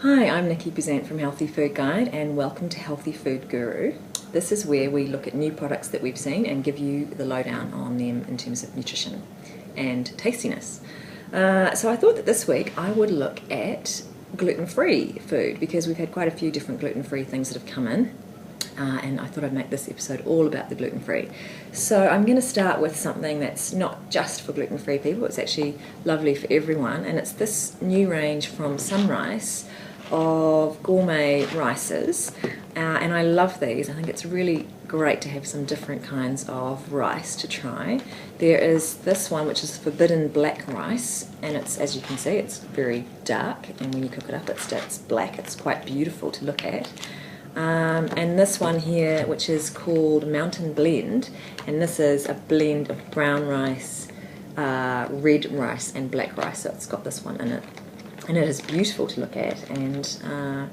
Hi, I'm Niki Bezzant from Healthy Food Guide and welcome to Healthy Food Guru. This is where we look at new products that we've seen and give you the lowdown on them in terms of nutrition and tastiness. So I thought that this week I would look at gluten-free food because we've had quite a few different gluten-free things that have come in. And I thought I'd make this episode all about the gluten-free. So I'm going to start with something that's not just for gluten-free people, it's actually lovely for everyone, and it's this new range from Sunrice of gourmet rices, and I love these. I think it's really great to have some different kinds of rice to try. There is this one which is forbidden black rice, and it's, as you can see, it's very dark, and when you cook it up it's black. It's quite beautiful to look at. And this one here, which is called Mountain Blend, and this is a blend of brown rice, red rice and black rice, so it's got this one in it. And it is beautiful to look at and,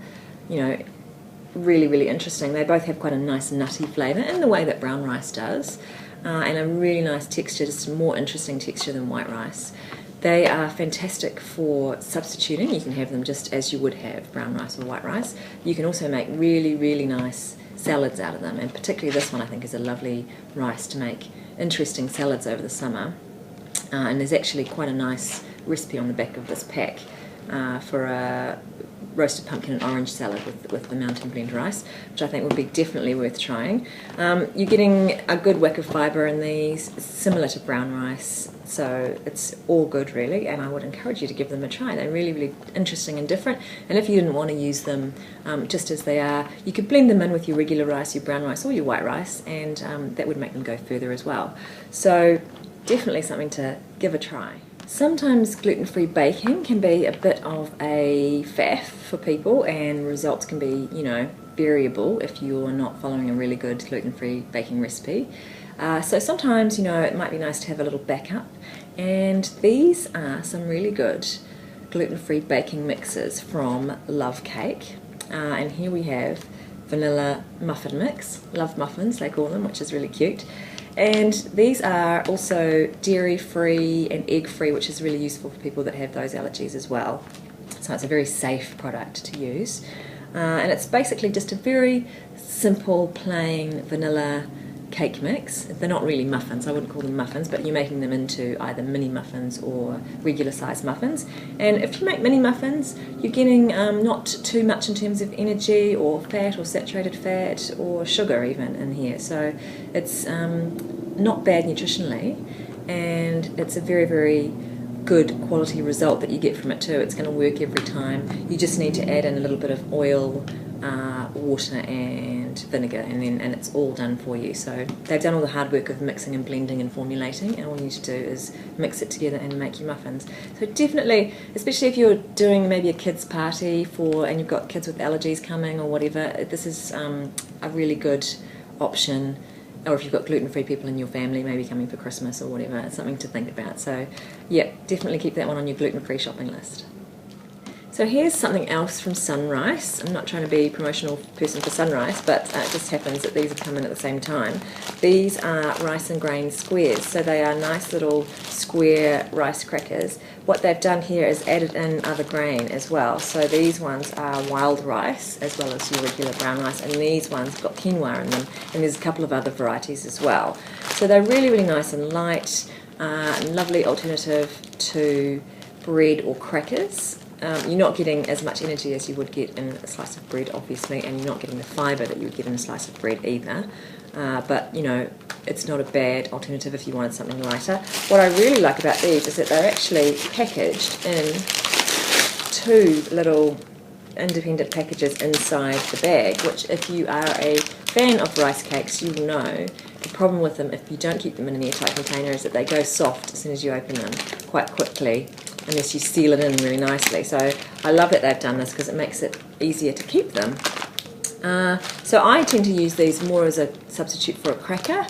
really interesting. They both have quite a nice nutty flavour in the way that brown rice does, and a really nice texture, just a more interesting texture than white rice. They are fantastic for substituting. You can have them just as you would have brown rice or white rice. You can also make really nice salads out of them, and particularly this one I think is a lovely rice to make interesting salads over the summer. And there's actually quite a nice recipe on the back of this pack for a roasted pumpkin and orange salad with the Mountain Blend rice, which I think would be definitely worth trying. You're getting a good whack of fibre in these, similar to brown rice, so it's all good really, and I would encourage you to give them a try. They're really interesting and different, and if you didn't want to use them just as they are, you could blend them in with your regular rice, your brown rice or your white rice, and that would make them go further as well. So definitely something to give a try. Sometimes gluten-free baking can be a bit of a faff for people, and results can be, variable if you're not following a really good gluten-free baking recipe. So sometimes, it might be nice to have a little backup, and these are some really good gluten-free baking mixes from Love Cake. And here we have Vanilla Muffin mix, Love Muffins they call them, which is really cute. And these are also dairy-free and egg-free, which is really useful for people that have those allergies as well. So it's a very safe product to use. And it's basically just a very simple, plain vanilla cake mix. They're not really muffins, I wouldn't call them muffins, but you're making them into either mini muffins or regular sized muffins. And if you make mini muffins, you're getting not too much in terms of energy or fat or saturated fat or sugar even in here. So it's not bad nutritionally, and it's a very good quality result that you get from it too. It's going to work every time. You just need to add in a little bit of oil, water and vinegar, and it's all done for you. So they've done all the hard work of mixing and blending and formulating, and all you need to do is mix it together and make your muffins. So definitely, especially if you're doing maybe a kids party and you've got kids with allergies coming or whatever, this is a really good option. Or if you've got gluten-free people in your family maybe coming for Christmas or whatever, it's something to think about. So yeah, definitely keep that one on your gluten-free shopping list. So here's something else from Sunrice. I'm not trying to be a promotional person for Sunrice, but it just happens that these have come in at the same time. These are rice and grain squares, so they are nice little square rice crackers. What they've done here is added in other grain as well. So these ones are wild rice as well as your regular brown rice, and these ones have got quinoa in them, and there's a couple of other varieties as well. So they're really nice and light, lovely alternative to bread or crackers. You're not getting as much energy as you would get in a slice of bread, obviously, and you're not getting the fibre that you would get in a slice of bread either. But, it's not a bad alternative if you wanted something lighter. What I really like about these is that they're actually packaged in two little independent packages inside the bag, which if you are a fan of rice cakes, you will know the problem with them if you don't keep them in an airtight container is that they go soft as soon as you open them quite quickly, unless you seal it in really nicely. So I love that they've done this because it makes it easier to keep them. So I tend to use these more as a substitute for a cracker,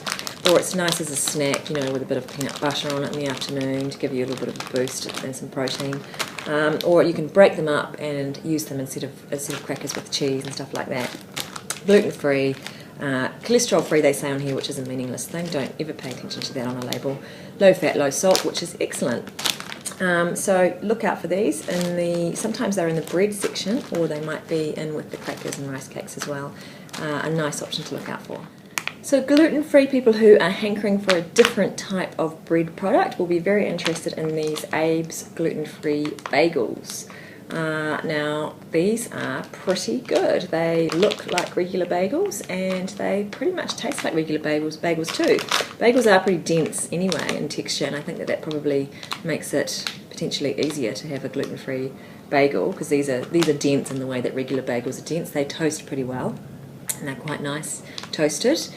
or it's nice as a snack, with a bit of peanut butter on it in the afternoon to give you a little bit of a boost and some protein. Or you can break them up and use them instead of crackers with cheese and stuff like that. Gluten-free, cholesterol-free they say on here, which is a meaningless thing. Don't ever pay attention to that on a label. Low fat, low salt, which is excellent. So look out for these. Sometimes they're in the bread section, or they might be in with the crackers and rice cakes as well. A nice option to look out for. So gluten-free people who are hankering for a different type of bread product will be very interested in these Abe's gluten-free bagels. Now these are pretty good. They look like regular bagels and they pretty much taste like regular bagels too. Bagels are pretty dense anyway in texture, and I think that probably makes it potentially easier to have a gluten-free bagel, because these are dense in the way that regular bagels are dense. They toast pretty well and they're quite nice toasted.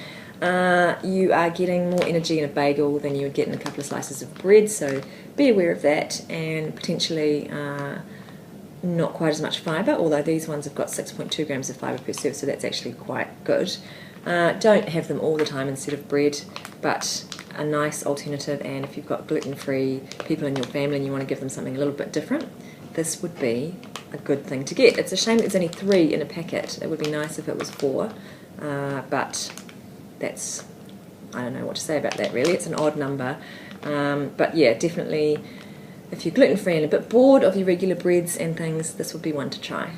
You are getting more energy in a bagel than you would get in a couple of slices of bread, so be aware of that, and potentially not quite as much fibre, although these ones have got 6.2 grams of fibre per serve, so that's actually quite good. Don't have them all the time instead of bread, but a nice alternative, and if you've got gluten-free people in your family and you want to give them something a little bit different, this would be a good thing to get. It's a shame there's only 3 in a packet. It would be nice if it was 4, but that's, I don't know what to say about that really. It's an odd number, but yeah, definitely if you're gluten-free and a bit bored of your regular breads and things, this would be one to try.